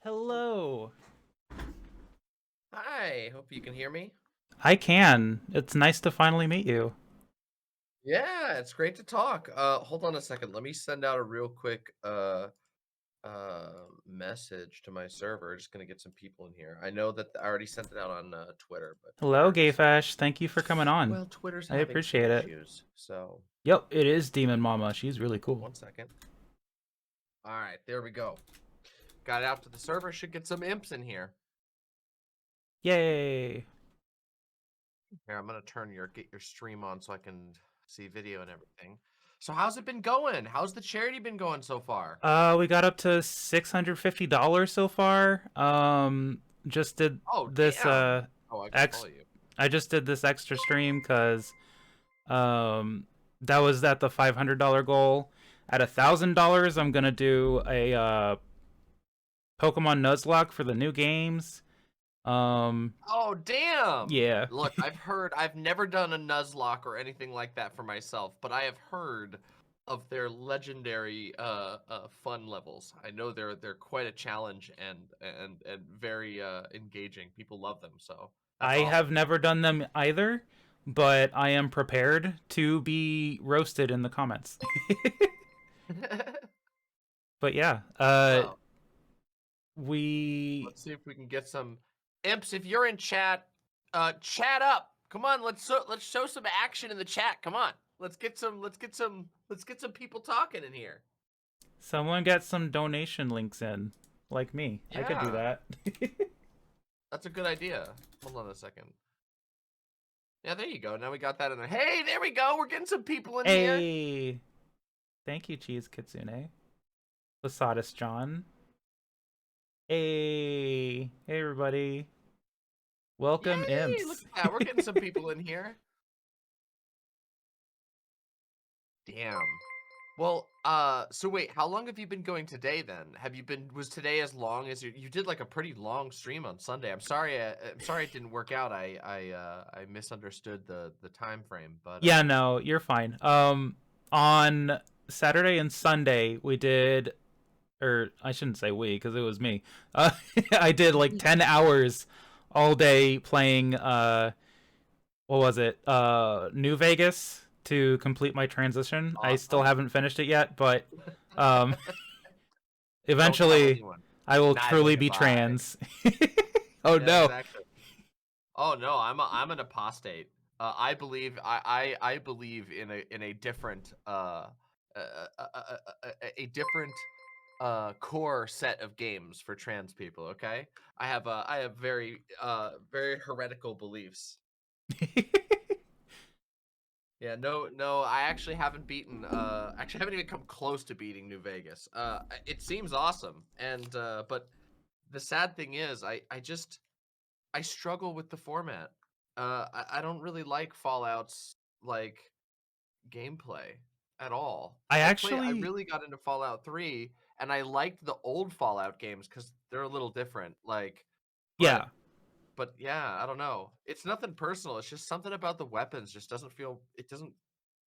Hello. Hi, hope you can hear me. I can. It's nice to finally meet you. Yeah, it's great to talk. Hold on a second. Let me send out a real quick message to my server. Just gonna get some people in here. I know that I already sent it out on Twitter, but Hello, Gayfash. Thank you for coming on. well, Twitter's I having some appreciate it. issues. So, Yep, it is Demonmama. She's really cool. 1 second. All right, there we go. Got it out to the server. Should get some imps in here. Yay. Here, I'm gonna get your stream on so I can see video and everything. So, how's it been going? How's the charity been going so far? We got up to $650 so far. Just did Oh, this damn. Oh, I can ex follow you. I just did this extra stream cuz that was at the $500 goal. At $1,000, I'm going to do a Pokemon Nuzlocke for the new games. Oh, damn. Yeah. Look, I've never done a Nuzlocke or anything like that for myself, but I have heard of their legendary fun levels. I know they're quite a challenge and very engaging. People love them, so that's I have awesome. never done them either, but I am prepared to be roasted in the comments. But yeah, Well, we let's see if we can get some imps. If you're in chat, chat up. Come on, let's show some action in the chat. Come on. Let's get some people talking in here. someone get some donation links in, like me. I could do Yeah. that. That's a good idea. Hold on a second. Yeah, there you go. Now we got that in there. Hey, there we go. We're getting some people in here. Hey, thank you, Cheese Kitsune. Lasadus John. Hey, everybody. Welcome, Yay, look imps. at that. We're getting some people in here. Damn. Well, so wait, how long have you been going today then? Was today as long as you did like a pretty long stream on Sunday? I'm sorry, I'm sorry it didn't work out. I misunderstood the time frame, but Yeah, no, you're fine. On Saturday and Sunday, we did, or I shouldn't say we, because it was me. Uh, I did like 10 hours all day playing, what was it? New Vegas to complete my transition. I still awesome. haven't finished it yet, but um, Don't tell eventually anyone. I will Neither truly have be I. trans. Oh Yeah, no. exactly. Oh no, I'm an apostate. I believe in a different a different core set of games for trans people. Okay, I have very heretical beliefs. Yeah, no, I actually haven't beaten. Actually, I haven't even come close to beating New Vegas. It seems awesome, and but the sad thing is, I struggle with the format. I don't really like Fallout's like gameplay at all. I I actually, really got into Fallout 3 and I liked the old Fallout games cuz they're a little different. Like yeah, but yeah, I don't know. It's nothing personal. It's just something about the weapons just doesn't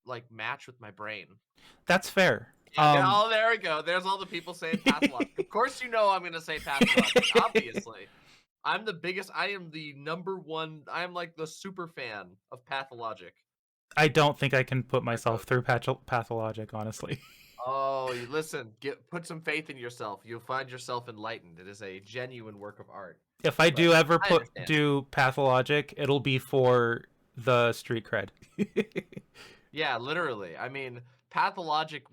like match with my brain. that's fair. Yeah, there we go. There's all the people saying pathologic. Of course you know I'm going to say pathologic, obviously. I am the #1, I am like the super fan of pathologic. I don't think I can put My myself vote. through pathologic, honestly. Oh, you listen, put some faith in yourself. You'll find yourself enlightened. It is a genuine work of art. If I But do ever I understand. do pathologic, it'll be for the street cred. Yeah, literally. I mean, pathologic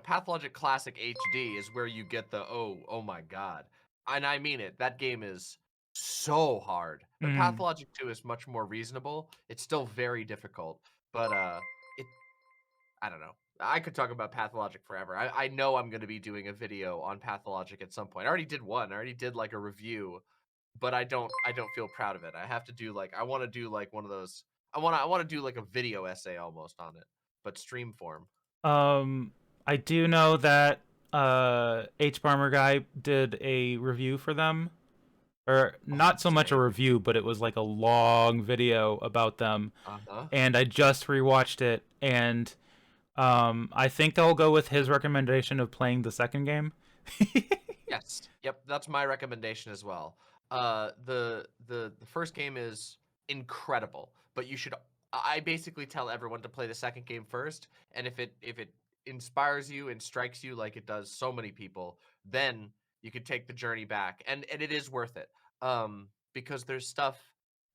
pathologic classic HD is where you get the oh my god. And I mean it. That game is so hard. But Mm. pathologic 2 is much more reasonable. It's still very difficult, but it I don't know. I could talk about pathologic forever. I know I'm going to be doing a video on pathologic at some point. I already did one. I already did like a review, but I don't feel proud of it. I have to do like I want to do like one of those I want to do like a video essay almost on it, but stream form. Um, I do know that H Barmer guy did a review for them, or Oh, not so much a sick. review, but it was like a long video about them. Uh-huh. And I just rewatched it, and I think I'll go with his recommendation of playing the second game. Yes. Yep, that's my recommendation as well. The first game is incredible, but you should I basically tell everyone to play the second game first, and if it inspires you and strikes you like it does so many people, then you could take the journey back. And it is worth it. Because there's stuff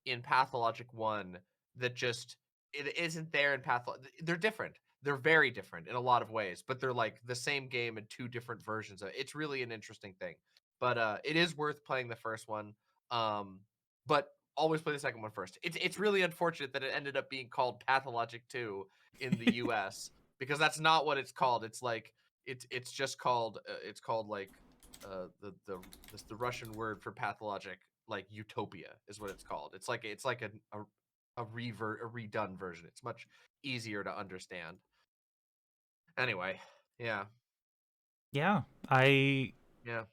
in Pathologic 1 that just it isn't there in Pathologic. They're different. They're very different in a lot of ways, but they're like the same game in two different versions of it. It's really an interesting thing. But it is worth playing the first one. But always play the second one first. It's really unfortunate that it ended up being called Pathologic 2 in the US because that's not what it's called. It's like it's just called it's called like the Russian word for pathologic, like utopia is what it's called. It's like a redone version. It's much easier to understand. Anyway, yeah, Yeah, I yeah.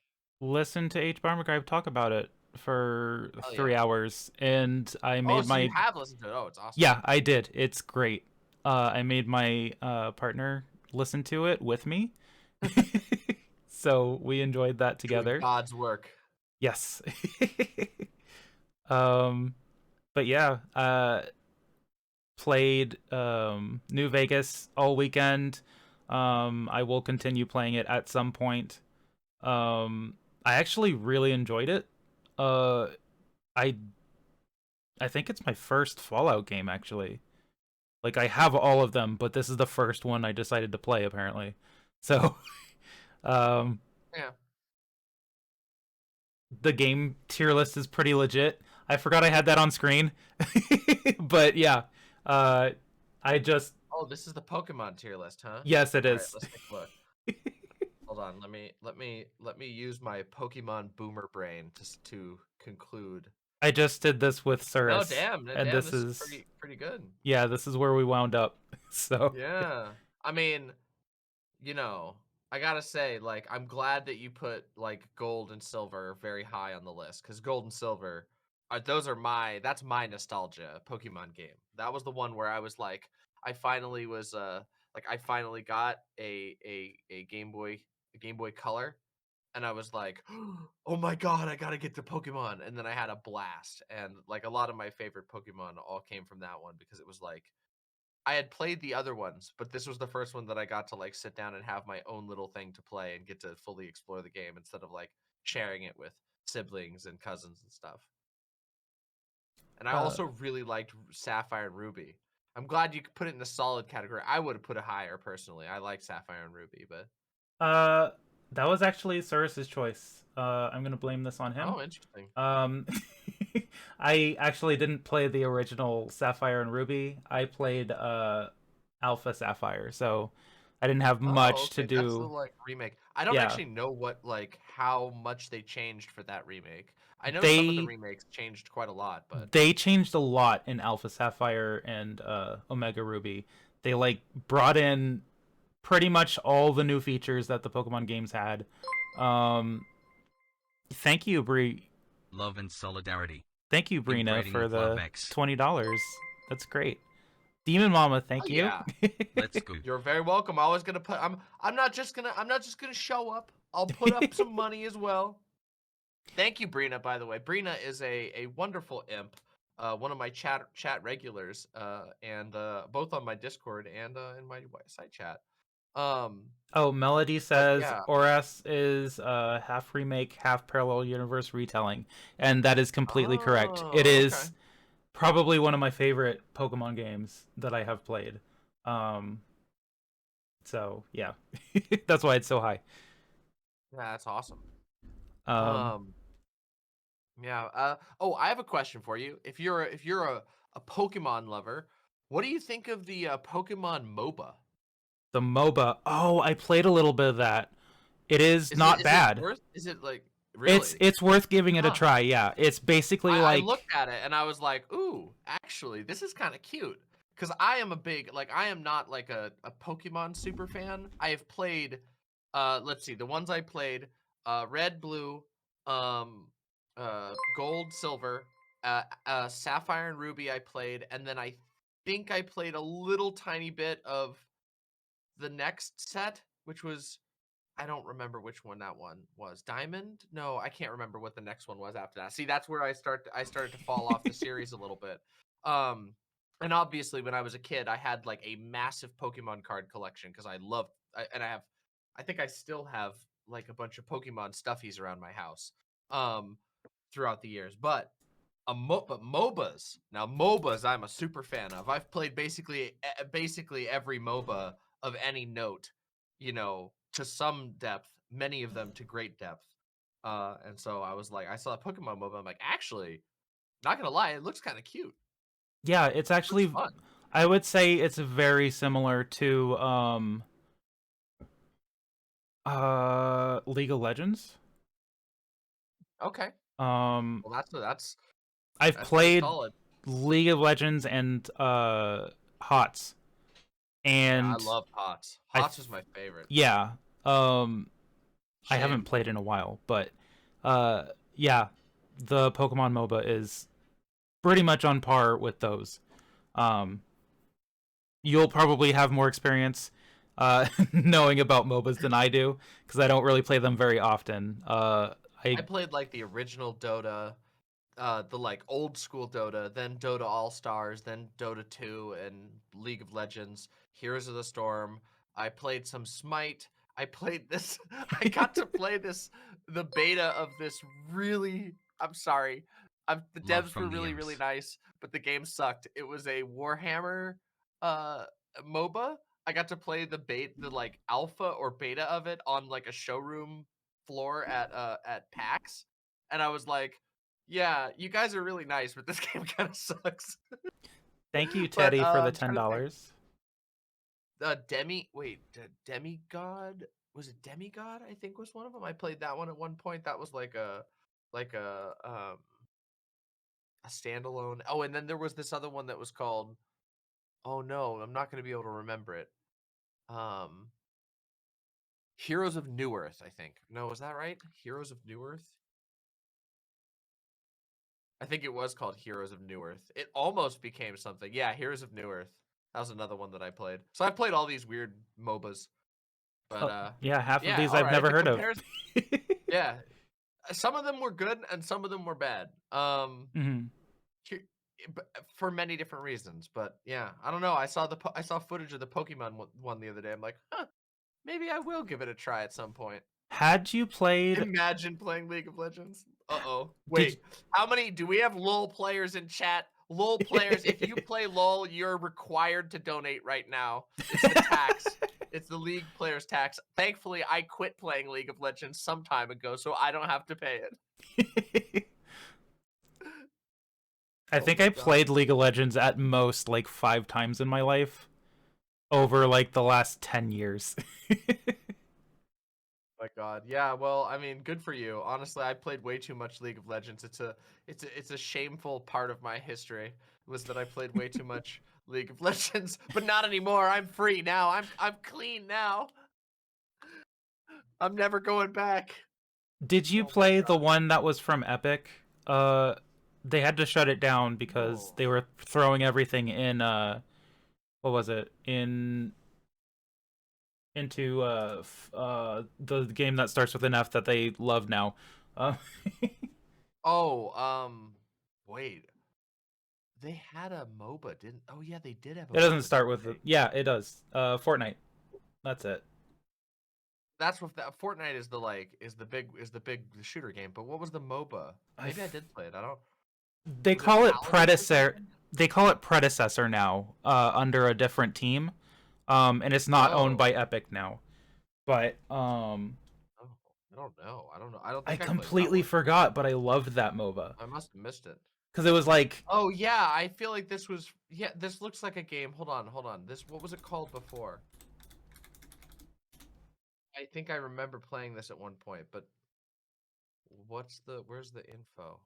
listened to H. Barmaguy talk about it for Oh yeah. 3 hours, and I Oh, made so you my have listened to it? Oh, it's awesome. yeah, I did. It's great. I made my partner listen to it with me, so we enjoyed that Doing together. God's work. Yes. um, but yeah, played New Vegas all weekend. I will continue playing it at some point. Um, I actually really enjoyed it. Uh, I I think it's my first Fallout game actually. Like I have all of them, but this is the first one I decided to play apparently. So, um, Yeah. the game tier list is pretty legit. I forgot I had that on screen, but yeah, uh, I just Oh, this is the Pokemon tier list, huh? yes, it All right, is. let's take a look. Hold on. Let me use my Pokemon boomer brain to conclude. I just did this with No, Cirrus, damn, and damn, this this is is pretty good. yeah, this is where we wound up. So Yeah. I mean, you know, I gotta say, like, I'm glad that you put like gold and silver very high on the list because gold and silver that's my nostalgia Pokemon game. That was the one where I was like, I finally was I finally got a Game Boy Color, and I was like, oh my god, I gotta get the Pokemon, and then I had a blast, and like a lot of my favorite Pokemon all came from that one because it was like I had played the other ones, but this was the first one that I got to like sit down and have my own little thing to play and get to fully explore the game instead of like sharing it with siblings and cousins and stuff. And I uh, also really liked Sapphire and Ruby. I'm glad you could put it in the solid category. I would have put it higher personally. I like Sapphire and Ruby, but uh, that was actually Cirrus's choice. I'm gonna blame this on him. oh, interesting. Um, I actually didn't play the original Sapphire and Ruby. I played Alpha Sapphire, so I didn't have Oh, much to okay. That's the do. like remake. I don't Yeah, actually know what like how much they changed for that remake. I know some of the they remakes changed quite a lot, but they changed a lot in Alpha Sapphire and Omega Ruby. They like brought in pretty much all the new features that the Pokemon games had. Um, thank you, Brie. Love and solidarity. Thank you, Brina, Inbreeding for of Love the X. $20. That's great. Demonmama, oh thank you. yeah. Let's go. You're very welcome. I'm always gonna put. I'm not just gonna show up. I'll put up some money as well. Thank you, Brina. By the way, Brina is a wonderful imp. One of my chat regulars. And both on my Discord and in my side chat. Um, Oh, Melody but says yeah. Oras is half remake, half parallel universe retelling, and that is completely correct. It Oh, okay. is probably one of my favorite Pokemon games that I have played. Um, so yeah, that's why it's so high. Yeah, that's awesome. Um, Um, yeah. Oh, I have a question for you. If you're a Pokemon lover, what do you think of the Pokemon MOBA? the MOBA. Oh, I played a little bit of that. It is not Is it bad. worth? Is it like It's really? it's worth giving it a Huh. try. Yeah, it's basically I like looked at it and I was like, ooh, actually, this is kind of cute. Because I am a big, like, I am not like a Pokemon super fan. I have played, let's see, the ones I played, red, blue, um, gold, silver, sapphire and ruby I played. And then I think I played a little tiny bit of the next set, which was I don't remember which one that one was. Diamond? No, I can't remember what the next one was after that. See, that's where I started to fall off the series a little bit. And obviously when I was a kid, I had like a massive Pokemon card collection because I think I still have like a bunch of Pokemon stuffies around my house throughout the years. But MOBAs. Now MOBAs I'm a super fan of. I've played basically every MOBA of any note, to some depth, many of them to great depth. And so I was like, I saw a Pokemon MOBA. I'm like, actually, not gonna lie, it looks kind of cute. Yeah, it's It looks actually, fun. I would say it's very similar to League of Legends. Okay. Um Well, that's I've pretty played solid. League of Legends and HOTS. Yeah, I And love HOTS. I HOTS is my favorite. yeah. I haven't Shame. played in a while, but yeah, the Pokemon MOBA is pretty much on par with those. Um you'll probably have more experience knowing about MOBAs than I do because I don't really play them very often. I played like the original Dota, the like old school Dota, then Dota All Stars, then Dota 2 and League of Legends, Heroes of the Storm. I played some Smite. I played this I got to play the beta of this really, I'm sorry. The Love devs were from the really, really imps. nice, but the game sucked. It was a Warhammer uh MOBA. I got to play the like alpha or beta of it on like a showroom floor at PAX. And I was like, yeah, you guys are really nice, but this game kind of sucks. Thank you, But Teddy, for the I'm trying to think. $10. Demigod, was it Demigod? I think was one of them. I played that one at one point. That was like a standalone. Oh, and then there was this other one that was called. Oh no, I'm not going to be able to remember it. Um, Heroes of New Earth, I think. No, was that right? Heroes of New Earth. I think it was called Heroes of New Earth. It almost became something. Yeah, Heroes of New Earth. That was another one that I played. So I played all these weird MOBAs. But Yeah, half of yeah, these all I've right. never The heard of. comparison, yeah, some of them were good and some of them were bad. Mhm. For many different reasons. But yeah, I don't know. I saw footage of the Pokemon one the other day. I'm like, huh, maybe I will give it a try at some point. Had you played? Imagine playing League of Legends. Uh-oh. Did Wait, how many do we have LOL players in chat? LOL players, if you play LOL, you're required to donate right now. It's the tax. It's the League players tax. Thankfully, I quit playing League of Legends some time ago, so I don't have to pay it. I Oh think my I god. played League of Legends at most like 5 times in my life over like the last 10 years. My god. Yeah, well, I mean, good for you. Honestly, I played way too much League of Legends. It's a shameful part of my history was that I played way too much League of Legends, but not anymore. I'm free now. I'm clean now. I'm never going back. Did you Oh my play the god. one that was from Epic? They had to shut it down because No. they were throwing everything in what was it? Into the game that starts with an F that they love now. Uh, Oh, wait. They had a MOBA, didn't? Oh yeah, they did have a it doesn't MOBA, start didn't with they? yeah, it does. Fortnite. That's it. That's what Fortnite is the big shooter game. But what was the MOBA? I Maybe I did play it. I don't. they Was it call it Paladins or predecessor. something? They call it predecessor now, under a different team, and it's not owned Oh. by Epic now. But Oh, I don't know. I don't know. I don't I think I played that completely one. forgot, but I loved that MOBA I must have missed it. because it was like Oh yeah, I feel like this was yeah, this looks like a game. Hold on, hold on. This what was it called before? I think I remember playing this at one point, but where's the info?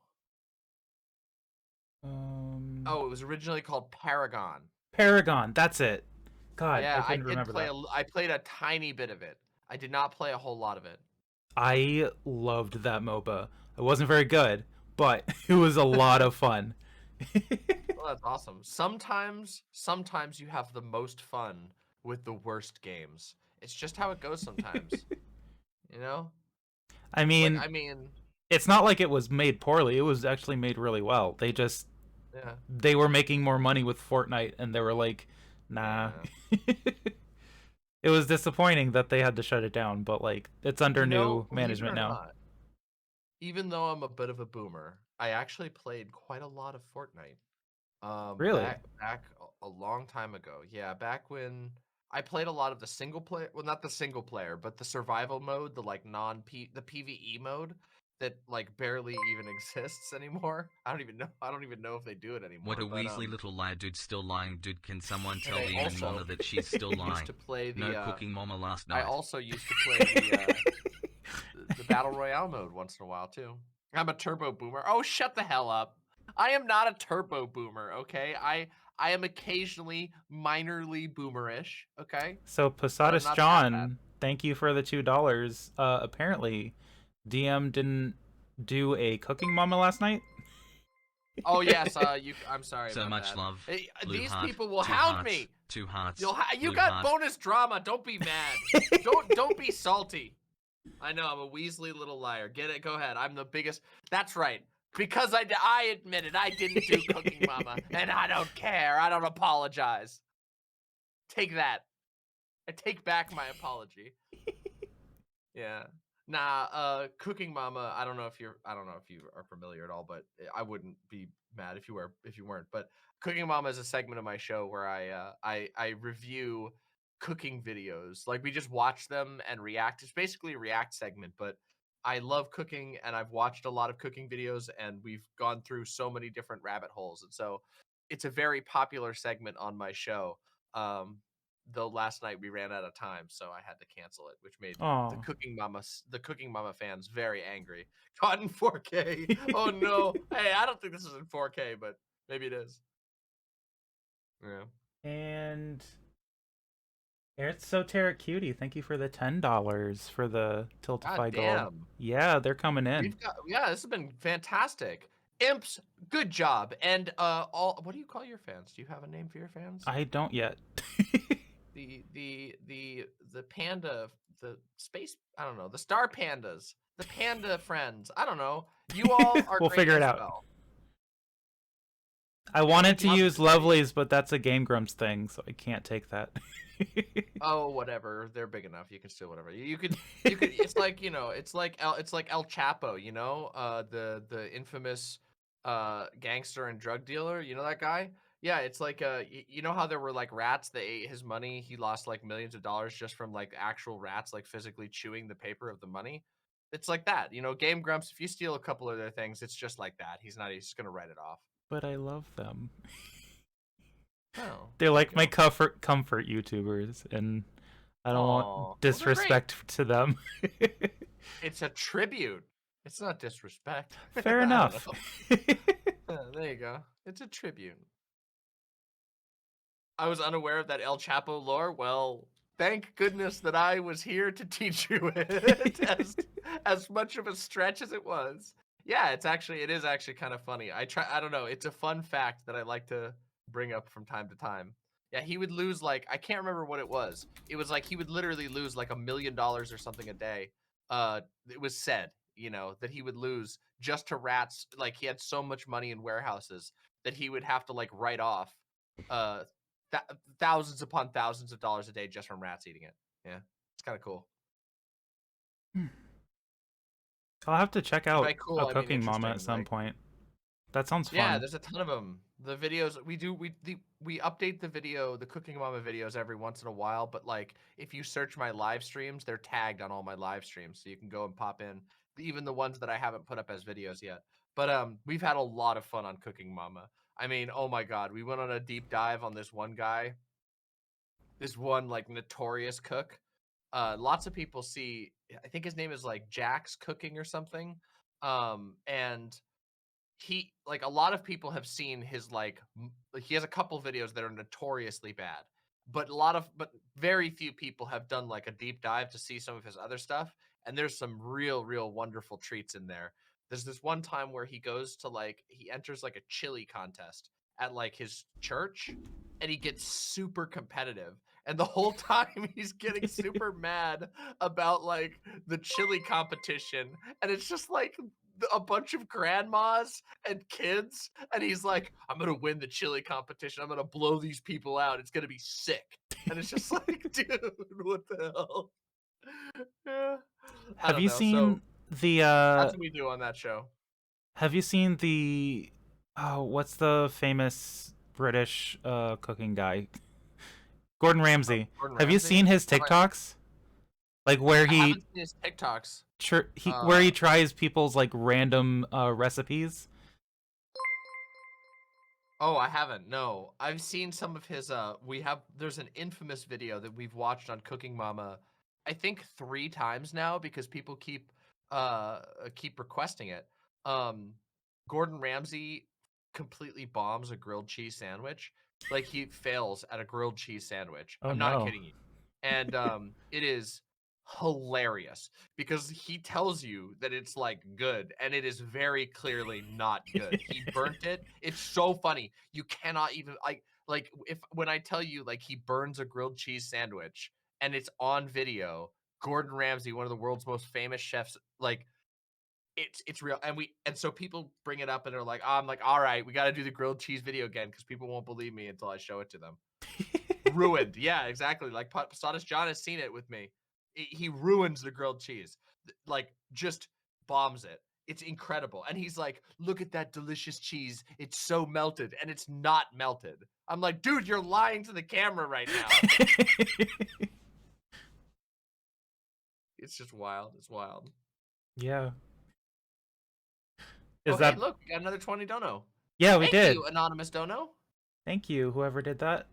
um, Oh, it was originally called Paragon. Paragon. That's it. God, I Yeah, couldn't remember that. I played a tiny bit of it. I did not play a whole lot of it. I loved that MOBA. It wasn't very good, but it was a lot of fun. Well, that's awesome. Sometimes you have the most fun with the worst games. It's just how it goes sometimes. You know, I like mean, I mean, it's not like it was made poorly. It was actually made really well. yeah, They were making more money with Fortnite, and they were like, nah. yeah. It was disappointing that they had to shut it down, but like it's under You know, new believe it management or now. not, even though I'm a bit of a boomer, I actually played quite a lot of Fortnite. Really? Back a long time ago. Yeah, back when I played a lot of the single player, well, not the single player, but the survival mode, the like the PvE mode that like barely even exists anymore. I don't even know if they do it What anymore, a but Weasley little liar, dude, still lying, dude. Can someone and tell I Demon also Mama that she's still used lying? to play No cooking Mama last I night. also used to play the battle royale mode once in a while too. I'm a turbo boomer. Oh, shut the hell up. I am not a turbo boomer, okay? I am occasionally minorly boomerish, okay? So But I'm Posadas not that bad. John, thank you for the $2. Apparently, DM didn't do a cooking mama last night. Oh yes, I'm sorry So about much that. love. Hey, Blue these heart. people will 2 hound hearts. me. 2 hearts. You Blue got heart. bonus drama. Don't be mad. Don't be salty. I know I'm a Weasley little liar. Get it? Go ahead. I'm the biggest. That's right. Because I admitted I didn't do Cooking Mama, and I don't care. I don't apologize. Take that. I take back my apology. Yeah. Nah, Cooking Mama, I don't know if you are familiar at all, but I wouldn't be mad if you weren't. But Cooking Mama is a segment of my show where I review cooking videos. Like we just watch them and react. It's basically a react segment, but I love cooking and I've watched a lot of cooking videos and we've gone through so many different rabbit holes. And so it's a very popular segment on my show. Um, though last night we ran out of time, so I had to cancel it, which made Oh. the Cooking Mama fans very angry. Caught in 4K. Oh no. Hey, I don't think this is in 4K, but maybe it is. Yeah. And Esoteric Cutie, thank you for the $10 for the God Tiltify Gold. damn. Yeah, they're coming in. Yeah, this has been fantastic. Imps, good job. And all what do you call your fans? Do you have a name for your fans? I don't yet. The panda, the space, I don't know, the star pandas, the panda friends. I don't know. You all are We'll great figure it as out. well. I Yeah, wanted good to job, use everybody. Lovelies, but that's a Game Grumps thing, so I can't take that. Oh, whatever. They're big enough. You can steal whatever. You could. It's like it's like El Chapo. You know, the infamous gangster and drug dealer. You know that guy? Yeah, it's like you know how there were like rats that ate his money. He lost like millions of dollars just from like actual rats, like physically chewing the paper of the money. It's like that. You know, Game Grumps. If you steal a couple of their things, it's just like that. He's just gonna write it off. But I love them. Oh, They're there you like my go. comfort YouTubers, and I don't want Oh, well, they're great. disrespect to them. It's a tribute. It's not disrespect. Fair I don't enough. know. There you go. It's a tribute. I was unaware of that El Chapo lore. Well, thank goodness that I was here to teach you it as much of a stretch as it was. Yeah, it is actually kind of funny. I don't know, it's a fun fact that I like to bring up from time to time. Yeah, he would lose like I can't remember what it was. It was like he would literally lose like $1 million or something a day. It was said, you know, that he would lose just to rats. Like he had so much money in warehouses that he would have to like write off uh thousands upon thousands of dollars a day just from rats eating it. Yeah, it's kind of cool. I'll have to check And out by cool, a I mean Cooking Mama at interesting. some Like, point. That sounds yeah, fun. there's a ton of them. The videos we update the Cooking Mama videos every once in a while. But like, if you search my live streams, they're tagged on all my live streams, so you can go and pop in, even the ones that I haven't put up as videos yet. But we've had a lot of fun on Cooking Mama. I mean, oh my god, we went on a deep dive on this one guy, this one like notorious cook. Lots of people see, I think his name is like Jack's Cooking or something. And he like a lot of people have seen his like he has a couple videos that are notoriously bad, but very few people have done like a deep dive to see some of his other stuff, and there's some real wonderful treats in there. There's this one time where he enters like a chili contest at like his church, and he gets super competitive, and the whole time he's getting super mad about like the chili competition, and it's just like a bunch of grandmas and kids, and he's like, I'm gonna win the chili competition, I'm gonna blow these people out, it's gonna be sick. And it's just like, dude, what the hell? Yeah. I Have don't you know. So seen the that's what we do on that show. have you seen the what's the famous British cooking guy? Gordon Ramsay. Gordon Have you Ramsay? seen his Have I TikToks? Like where I haven't seen his TikToks. where he Uh, tries people's like random recipes. oh, I haven't. No. I've seen some of his there's an infamous video that we've watched on Cooking Mama I think 3 times now because people keep requesting it. Um Gordon Ramsay completely bombs a grilled cheese sandwich. Like he fails at a grilled cheese sandwich. Oh I'm not no. kidding you. And it is hilarious because he tells you that it's like good and it is very clearly not good. He burnt it. It's so funny. You cannot even like if when I tell you like he burns a grilled cheese sandwich and it's on video, Gordon Ramsay, one of the world's most famous chefs, like it's real. And so people bring it up and they're like, oh, I'm like, all right, we got to do the grilled cheese video again because people won't believe me until I show it to them. Ruined. Yeah, exactly. Like Posadas John has seen it with me. He ruins the grilled cheese. Like just bombs it. It's incredible. And he's like, look at that delicious cheese. It's so melted and it's not melted. I'm like, dude, you're lying to the camera right now. It's just wild. It's wild. Yeah. Is Oh, hey, that look, we got another 20 dono. Yeah, we Thank did. you, anonymous dono. Thank you, whoever did that.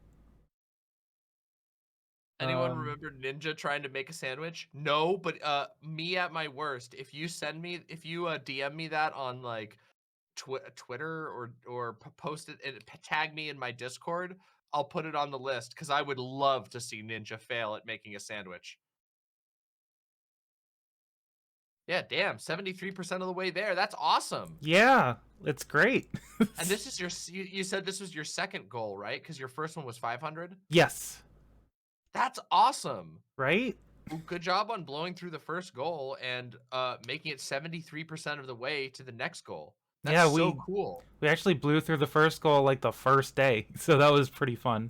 Anyone remember Ninja trying to make a sandwich? No, but me at my worst. If you DM me that on like Twitter or post it and tag me in my Discord, I'll put it on the list because I would love to see Ninja fail at making a sandwich. Yeah, damn, 73% of the way there. That's awesome. Yeah, it's great. And this is you said this was your second goal, right? Because your first one was 500. Yes. That's awesome. Right? Well, good job on blowing through the first goal and making it 73% of the way to the next goal. That's so cool. We actually blew through the first goal like the first day, so that was pretty fun.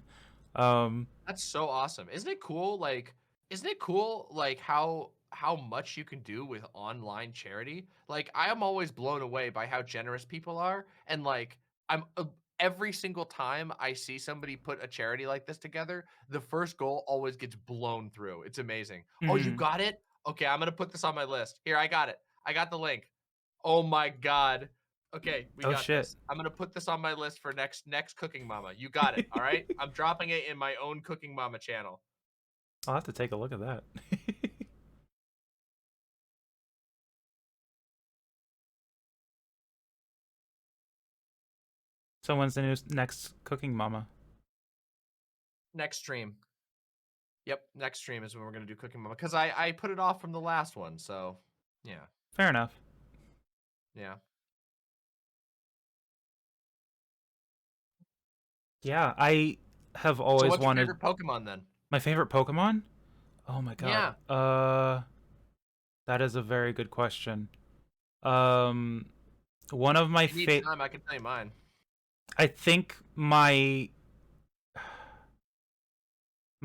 That's so awesome. Isn't it cool? Isn't it cool like how much you can do with online charity? Like I am always blown away by how generous people are, and like I'm every single time I see somebody put a charity like this together, the first goal always gets blown through. It's amazing. Oh, you got it? Okay, I'm gonna put this on my list. Here, I got it. I got the link. Oh my god. Okay, we got this. I'm gonna put this on my list for next Cooking Mama. You got it. All right. I'm dropping it in my own Cooking Mama channel. I'll have to take a look at that. So when's the next Cooking Mama? Next stream. Yep, next stream is when we're gonna do Cooking Mama because I put it off from the last one. So yeah. Fair enough. Yeah. Yeah, I have always what's wanted. your favorite Pokemon then? My favorite Pokemon? Oh my god. Yeah. That is a very good question. One of my favorite. I can tell you mine. I think my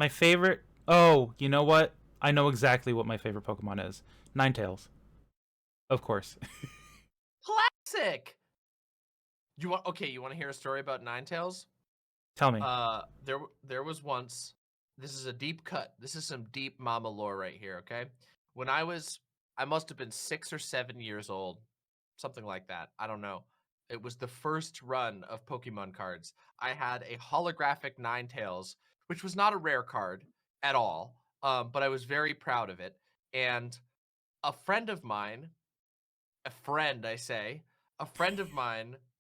favorite. Oh, you know what? I know exactly what my favorite Pokemon is. Ninetales. Of course. Classic. You want to hear a story about Ninetales? Tell me. There was once. This is a deep cut. This is some deep mama lore right here, okay? When I must have been 6 or 7 years old, something like that. I don't know. It was the first run of Pokemon cards. I had a holographic Ninetales, which was not a rare card at all, but I was very proud of it. And a friend of mine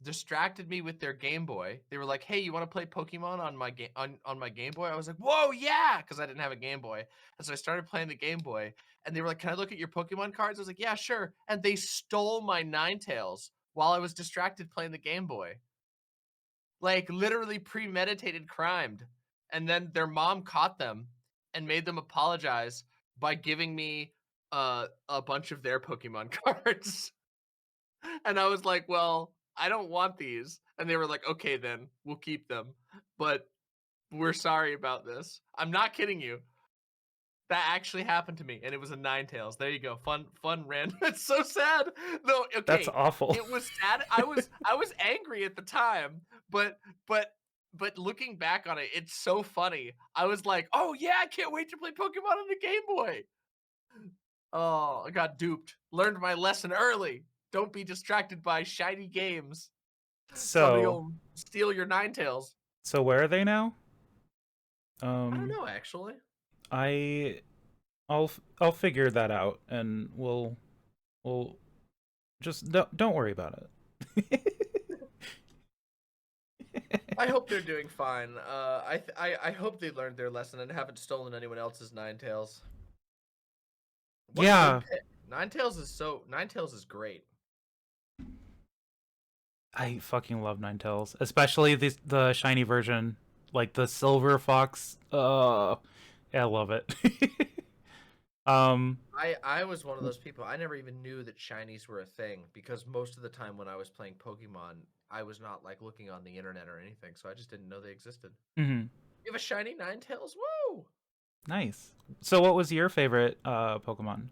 distracted me with their Game Boy. They were like, "Hey, you want to play Pokemon on my on my Game Boy?" I was like, "Whoa, yeah!" Because I didn't have a Game Boy, and so I started playing the Game Boy. And they were like, "Can I look at your Pokemon cards?" I was like, "Yeah, sure." And they stole my Ninetales while I was distracted playing the Game Boy. Like literally premeditated crimed. and then their mom caught them and made them apologize by giving me a bunch of their Pokemon cards. And I was like, well, I don't want these. And they were like, okay, then we'll keep them. But we're sorry about this. I'm not kidding you. That actually happened to me, and it was a Ninetales. There you go. Fun random. It's so sad. No, okay. That's awful. It was sad. I was angry at the time, but looking back on it, it's so funny. I was like, oh yeah, I can't wait to play Pokemon on the Game Boy. Oh, I got duped. Learned my lesson early. Don't be distracted by shiny games. Somebody So, will steal your Ninetales. so where are they now? I don't know, actually. I'll figure that out, and we'll just don't worry about it. I hope they're doing fine. I hope they learned their lesson and haven't stolen anyone else's Ninetales. What a Yeah. good pick. Ninetales is great. I fucking love Ninetales, especially the shiny version, like the Silver Fox. Yeah, I love it. I was one of those people. I never even knew that shinies were a thing because most of the time when I was playing Pokemon, I was not like looking on the internet or anything, so I just didn't know they existed. Mm-hmm. You have a shiny Ninetales? Woo! Nice. So, what was your favorite Pokemon?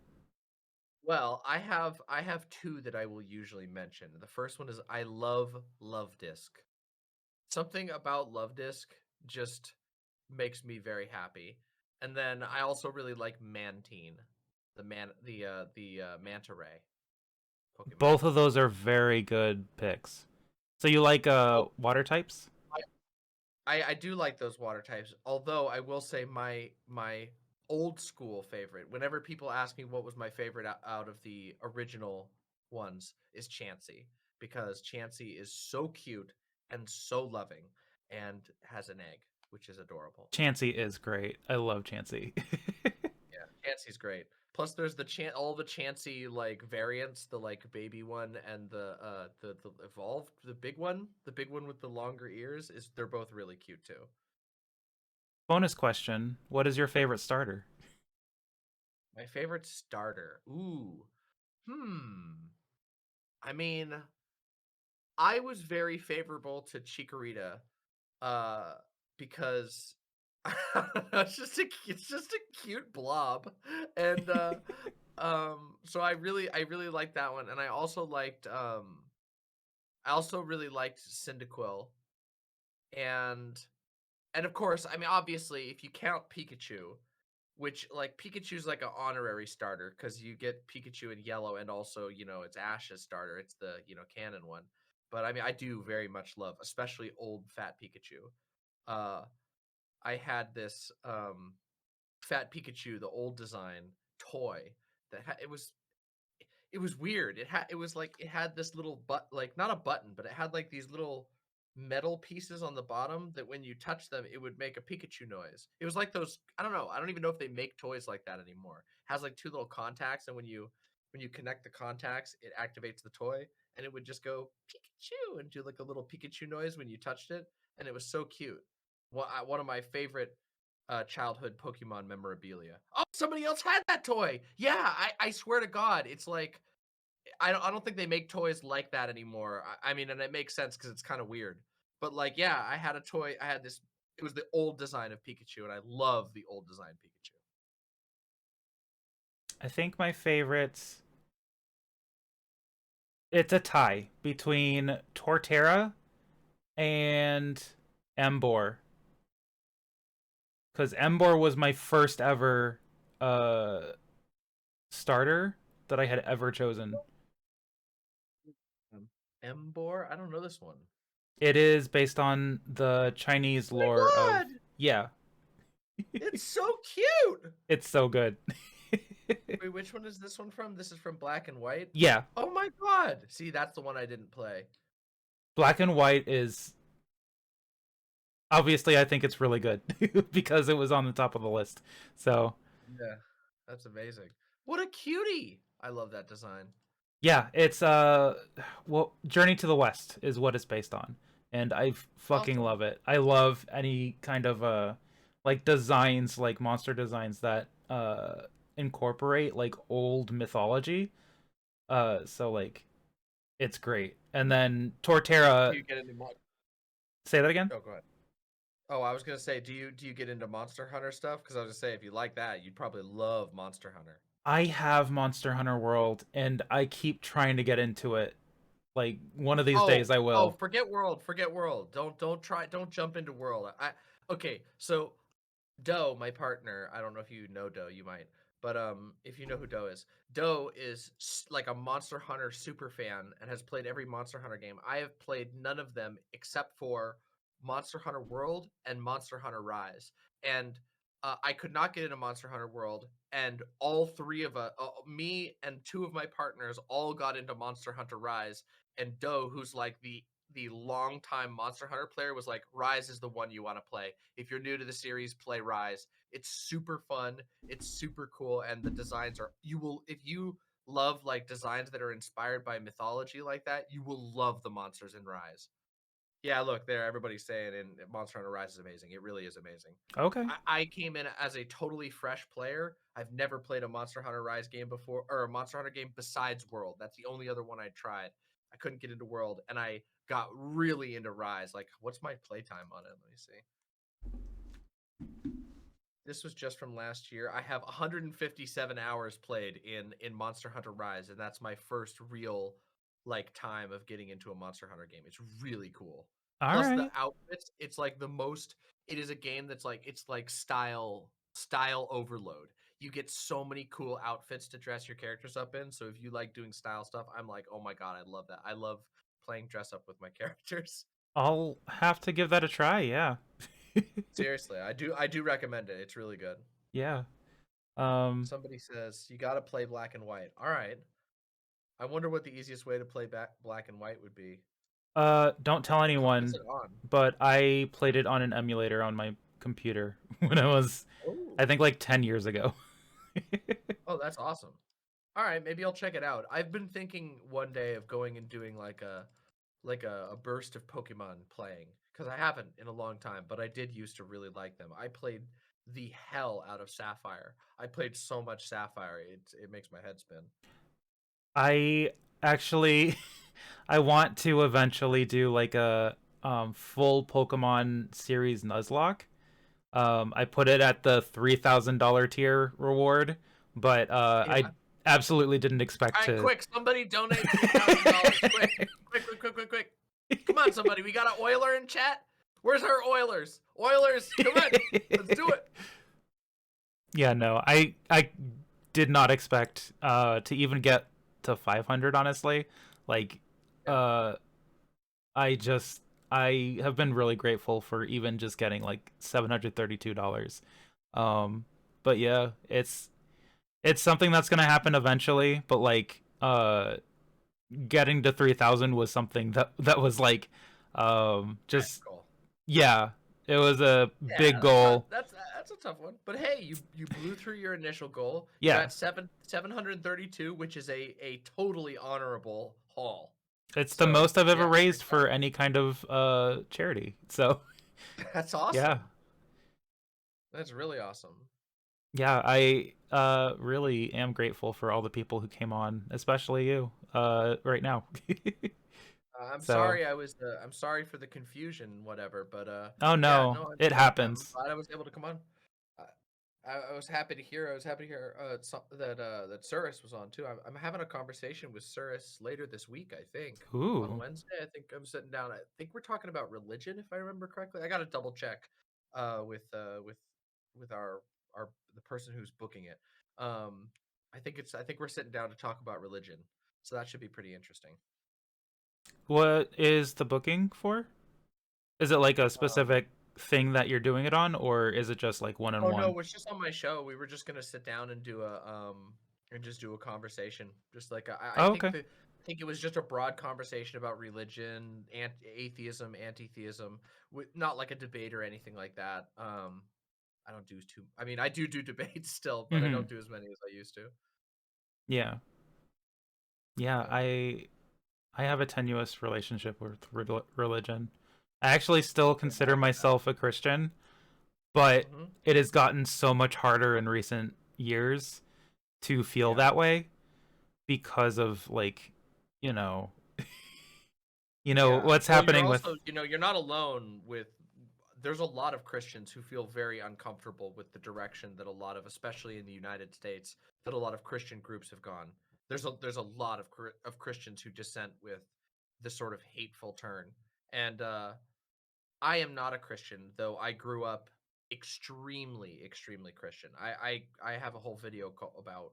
Well, I have two that I will usually mention. The first one is I love Love-Disc. Something about Love-Disc just makes me very happy. And then I also really like Mantine, the manta ray Pokemon. Both of those are very good picks. So you like water types? I do like those water types. Although I will say my old school favorite, whenever people ask me what was my favorite out of the original ones, is Chansey, because Chansey is so cute and so loving and has an egg, which is adorable. Chansey is great. I love Chansey. Yeah, Chansey's great. Plus, there's all the Chansey like variants, the like baby one and the evolved, the big one with the longer ears. They're both really cute too. Bonus question: what is your favorite starter? My favorite starter. Ooh. I mean, I was very favorable to Chikorita, because it's just a cute blob, and so I really liked that one, and I also really liked Cyndaquil, and of course, I mean, obviously, if you count Pikachu, which, like, Pikachu's like an honorary starter because you get Pikachu in yellow, and also, it's Ash's starter. It's the, canon one. But I mean, I do very much love, especially old fat Pikachu. I had this fat Pikachu, the old design toy that it was weird. It had this little like not a button, but it had like these little metal pieces on the bottom that when you touch them, it would make a Pikachu noise. It was like those, I don't know. I don't even know if they make toys like that anymore. It has like two little contacts, and when you connect the contacts, it activates the toy, and it would just go Pikachu and do like a little Pikachu noise when you touched it, and it was so cute. One of my favorite childhood Pokemon memorabilia. Oh, somebody else had that toy. Yeah, I swear to God, it's like I don't think they make toys like that anymore. I mean, and it makes sense because it's kind of weird. But like, yeah, I had a toy. I had this. It was the old design of Pikachu, and I love the old design Pikachu. I think my favorites. It's a tie between Torterra and Emboar. Because Emboar was my first ever starter that I had ever chosen. Emboar? I don't know this one. It is based on the Chinese lore of... Yeah. It's so cute! It's so good. Wait, which one is this one from? This is from Black and White? Yeah. Oh my God! See, that's the one I didn't play. Black and White is... Obviously, I think it's really good because it was on the top of the list. So... Yeah, that's amazing. What a cutie! I love that design. Yeah, it's well, Journey to the West is what it's based on, and I fucking love it. I love any kind of like designs, like monster designs that incorporate like old mythology. So like it's great. And then Do Torterra. you get into Say that again. Oh, go ahead. Oh, I was gonna say, do you get into Monster Hunter stuff? Because I was gonna say, if you like that, you'd probably love Monster Hunter. I have Monster Hunter World, and I keep trying to get into it. Like one of these days, I Oh, will. forget World, forget World. Don't jump into World. Okay, so Doe, my partner, I don't know if you know Doe, you might, but if you know who Doe is like a Monster Hunter super fan and has played every Monster Hunter game. I have played none of them except for Monster Hunter World and Monster Hunter Rise, and I could not get into Monster Hunter World, and all three of me and two of my partners, all got into Monster Hunter Rise, and Doe, who's like the longtime Monster Hunter player, was like, Rise is the one you want to play. If you're new to the series, play Rise. It's super fun. It's super cool. And the designs are, if you love like designs that are inspired by mythology like that, you will love the monsters in Rise. Yeah, look there. Everybody's saying and Monster Hunter Rise is amazing. It really is amazing. Okay. I came in as a totally fresh player. I've never played a Monster Hunter Rise game before, or a Monster Hunter game besides World. That's the only other one I tried. I couldn't get into World, and I got really into Rise. Like, what's my playtime on it? Let me see. This was just from last year. I have 157 hours played in Monster Hunter Rise, and that's my first real like time of getting into a Monster Hunter game. It's really cool. All Plus the right. outfits, it's like the most it is a game that's like it's like style overload. You get so many cool outfits to dress your characters up in. So if you like doing style stuff, I'm like, "Oh my god, I love that." I love playing dress up with my characters. I'll have to give that a try. Yeah. Seriously, I do recommend it. It's really good. Yeah. Somebody says you got to play black and white. All right. I wonder what the easiest way to play black and white would be. Don't tell How is anyone, it on? but I played it on an emulator on my computer when I was, Oh, I think, like 10 years ago. oh, that's awesome. All right, maybe I'll check it out. I've been thinking one day of going and doing like a burst of Pokemon playing because I haven't in a long time, but I did used to really like them. I played the hell out of Sapphire. I played so much Sapphire, it makes my head spin. I actually, I want to eventually do like a full Pokemon series Nuzlocke. I put it at the $3,000 tier reward, but Yeah. I absolutely didn't expect All right, to. quick! Somebody donate $3,000. Quick! Quick! Quick! Quick! Quick! Quick! Come on, somebody! We got an Oiler in chat. Where's our Oilers? Oilers, come on! Let's do it. Yeah, no, I did not expect to even get to 500. Honestly, like Yeah. I have been really grateful for even just getting like $732. But yeah, it's something that's gonna happen eventually. But like getting to 3,000 was something that was like just Cool. yeah, it was a big Yeah, goal. that's a tough one. But hey, you blew through your initial goal. Yeah. You're at 732, which is a totally honorable haul. It's the So, most I've ever yeah, raised great for any kind of charity. So job. That's awesome. yeah, That's really awesome. yeah, I really am grateful for all the people who came on, especially you right now. I'm So sorry I'm sorry for the confusion, whatever, but oh yeah, no, no, it I'm happens. glad I was able to come on. I was happy to hear. That Cirrus was on too. I'm having a conversation with Cirrus later this week. I think on Ooh, Wednesday. I think I'm sitting down. I think we're talking about religion, if I remember correctly. I got to double check with our the person who's booking it. I think we're sitting down to talk about religion, so that should be pretty interesting. what is the booking for? Is it like a Um, specific thing that you're doing it on, or is it just like one on Oh no, one? it was just on my show. We were just gonna sit down and do a and just do a conversation. Just like I Oh, think okay. that I think it was just a broad conversation about religion, atheism, anti-theism, with not like a debate or anything like that. I don't do too. I mean, I do debates still, but I Mm-hmm. don't do as many as I used to. Yeah, yeah. Yeah. I have a tenuous relationship with religion. I actually still Yeah, consider I get that. myself a Christian, but Mm-hmm. it has gotten so much harder in recent years to feel Yeah. that way because of like, you know, what's Well, you're happening with. also, you're not alone with. There's a lot of Christians who feel very uncomfortable with the direction that a lot of, especially in the United States, that a lot of Christian groups have gone. There's a lot of Christians who dissent with this sort of hateful turn, and I am not a Christian, though I grew up extremely, extremely Christian. I have a whole video about.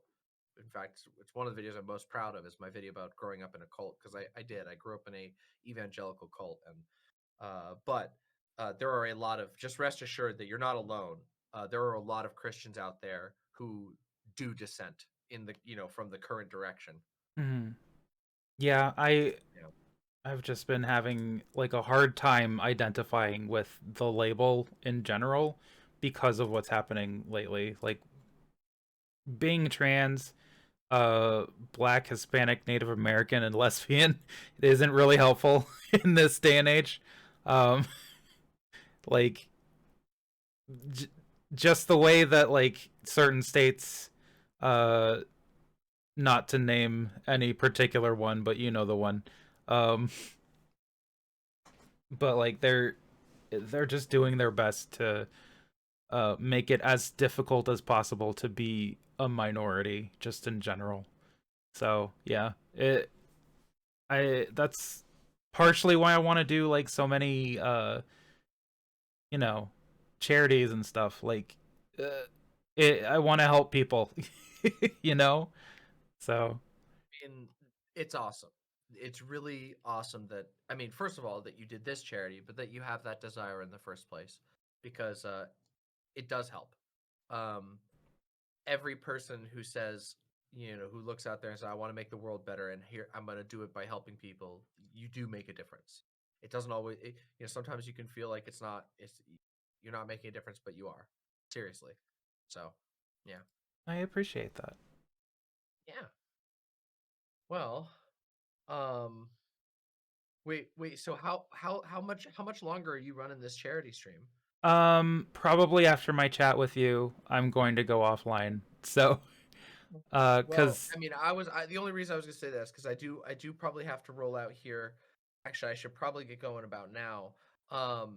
In fact, it's one of the videos I'm most proud of is my video about growing up in a cult, because I did. I grew up in a evangelical cult, and but there are a lot of, just rest assured that you're not alone. There are a lot of Christians out there who do dissent in the from the current direction. Mhm. Yeah, Yeah. I've just been having like a hard time identifying with the label in general because of what's happening lately. Like being trans, uh black, Hispanic, Native American, and lesbian, it isn't really helpful in this day and age. Um like j- just the way that like certain states, uh not to name any particular one, but you know the one. Um but like they're just doing their best to make it as difficult as possible to be a minority just in general. So yeah, it I that's partially why I want to do like so many you know charities and stuff. Like I want to help people, you know. So And it's awesome. It's really awesome that, I mean, first of all, that you did this charity, but that you have that desire in the first place, because it does help. Um, every person who says, who looks out there and says, "I want to make the world better, and here I'm going to do it by helping people," you do make a difference. It doesn't always, sometimes you can feel like you're not making a difference, but you are. Seriously. So, yeah, I appreciate that. yeah. Well, um, wait. So how much longer are you running this charity stream? Probably after my chat with you, I'm going to go offline. So, Well, cuz I mean, the only reason I was gonna say that is because I do probably have to roll out here. Actually, I should probably get going about now. I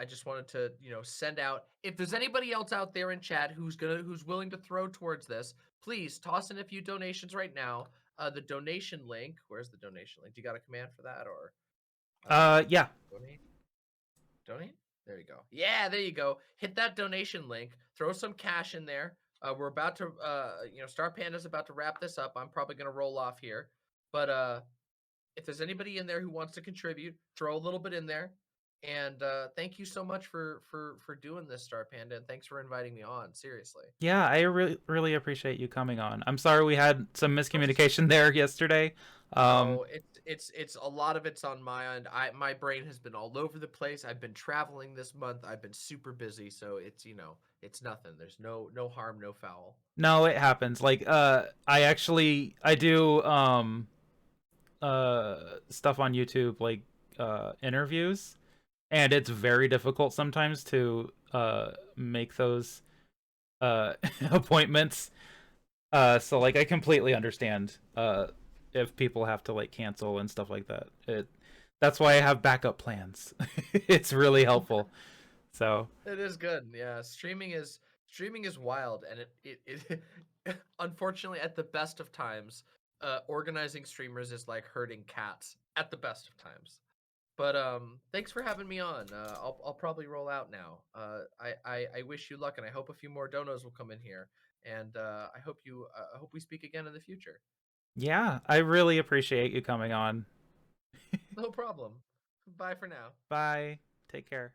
just wanted to, send out, if there's anybody else out there in chat who's willing to throw towards this, please toss in a few donations right now. The donation link, where's the donation link? Do you got a command for that, or yeah. donate? Donate? There you go. Yeah, there you go. Hit that donation link. Throw some cash in there. We're about to, Starpanda's about to wrap this up. I'm probably going to roll off here. But if there's anybody in there who wants to contribute, throw a little bit in there. And thank you so much for doing this, Starpanda, and thanks for inviting me on. Seriously. Yeah, I really appreciate you coming on. I'm sorry we had some Of course. miscommunication there yesterday. No, it's a lot of it's on my end. My brain has been all over the place. I've been traveling this month. I've been super busy, so it's nothing. There's no harm, no foul. No, it happens. Like I do stuff on YouTube, like interviews, and it's very difficult sometimes to make those appointments. So like I completely understand if people have to like cancel and stuff like that. That's why I have backup plans. It's really helpful. So It is good. Yeah, streaming is wild, and it unfortunately, at the best of times, organizing streamers is like herding cats at the best of times. But thanks for having me on. I'll probably roll out now. I wish you luck, and I hope a few more donos will come in here. And I hope we speak again in the future. yeah, I really appreciate you coming on. No problem. Bye for now. Bye. Take care.